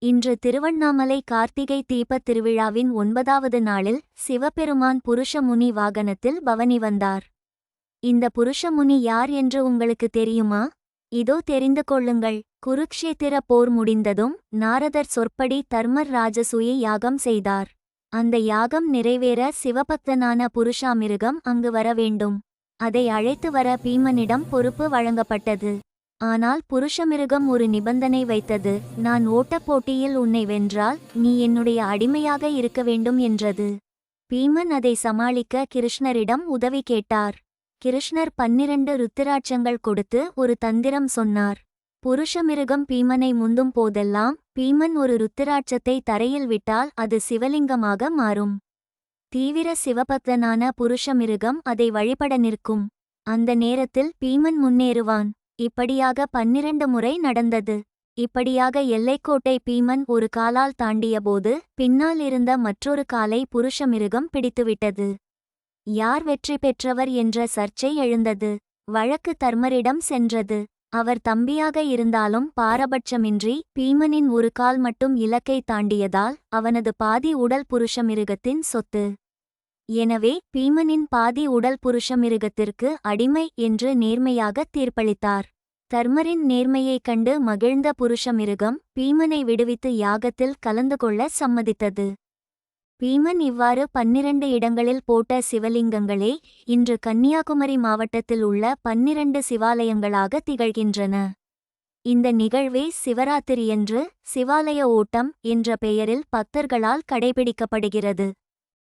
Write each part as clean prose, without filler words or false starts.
இன்று திருவண்ணாமலை கார்த்திகை தீபத் திருவிழாவின் 9வது நாளில் சிவபெருமான் புருஷமுனி வாகனத்தில் பவனி வந்தார். இந்த புருஷமுனி யார் என்று உங்களுக்கு தெரியுமா? இதோ தெரிந்து கொள்ளுங்கள். குருக்ஷேத்திர போர் முடிந்ததும் நாரதர் சொற்படி தர்மர் ராஜசூய யாகம் செய்தார். அந்த யாகம் நிறைவேற சிவபக்தனான புருஷாமிருகம் அங்கு வர வேண்டும். அதை அழைத்து வர பீமனிடம் பொறுப்பு வழங்கப்பட்டது. ஆனால் புருஷமிருகம் ஒரு நிபந்தனை வைத்தது. நான் ஓட்டப் போட்டியில் உன்னை வென்றால் நீ என்னுடைய அடிமையாக இருக்க வேண்டும் என்றது. பீமன் அதை சமாளிக்க கிருஷ்ணரிடம் உதவி கேட்டார். கிருஷ்ணர் 12 ருத்திராட்சங்கள் கொடுத்து ஒரு தந்திரம் சொன்னார். புருஷமிருகம் பீமனை முந்தும் போதெல்லாம் பீமன் ஒரு ருத்திராட்சத்தை தரையில் விட்டால் அது சிவலிங்கமாக மாறும். தீவிர சிவபக்தனான புருஷமிருகம் அதை வழிபட நிற்கும். அந்த நேரத்தில் பீமன் முன்னேறுவான். இப்படியாக 12 முறை நடந்தது. இப்படியாக எல்லைக்கோட்டை பீமன் ஒரு காலால் தாண்டியபோது பின்னால் இருந்த மற்றொரு காலை புருஷமிருகம் பிடித்துவிட்டது. யார் வெற்றி பெற்றவர் என்ற சர்ச்சை எழுந்தது. வழக்கு தர்மரிடம் சென்றது. அவர் தம்பியாக இருந்தாலும் பாரபட்சமின்றி பீமனின் ஒரு கால் மட்டும் இலக்கை தாண்டியதால் அவனது பாதி உடல் புருஷமிருகத்தின் சொத்து. எனவே பீமனின் பாதி உடல் புருஷமிருகத்திற்கு அடிமை என்று நேர்மையாக தீர்ப்பளித்தார். தர்மரின் நேர்மையைக் கண்டு மகிழ்ந்த புருஷமிருகம் பீமனை விடுவித்து யாகத்தில் கலந்து கொள்ள சம்மதித்தது. பீமன் இவ்வாறு 12 இடங்களில் போட்ட சிவலிங்கங்களே இன்று கன்னியாகுமரி மாவட்டத்தில் உள்ள 12 சிவாலயங்களாக திகழ்கின்றன. இந்த நிகழ்வே சிவராத்திரியன்று சிவாலய ஓட்டம் என்ற பெயரில் பக்தர்களால் கடைபிடிக்கப்படுகிறது.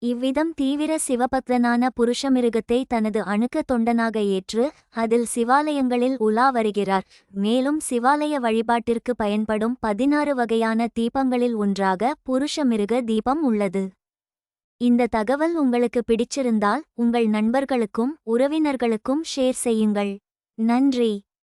இவ்விதம் தீவிர சிவபக்தனான புருஷமிருகத்தை தனது அணுக்க தொண்டனாக ஏற்று அதில் சிவாலயங்களில் உலா வருகிறார். மேலும் சிவாலய வழிபாட்டிற்கு பயன்படும் 16 வகையான தீபங்களில் ஒன்றாக புருஷமிருக தீபம் உள்ளது. இந்த தகவல் உங்களுக்கு பிடிச்சிருந்தால் உங்கள் நண்பர்களுக்கும் உறவினர்களுக்கும் ஷேர் செய்யுங்கள். நன்றி.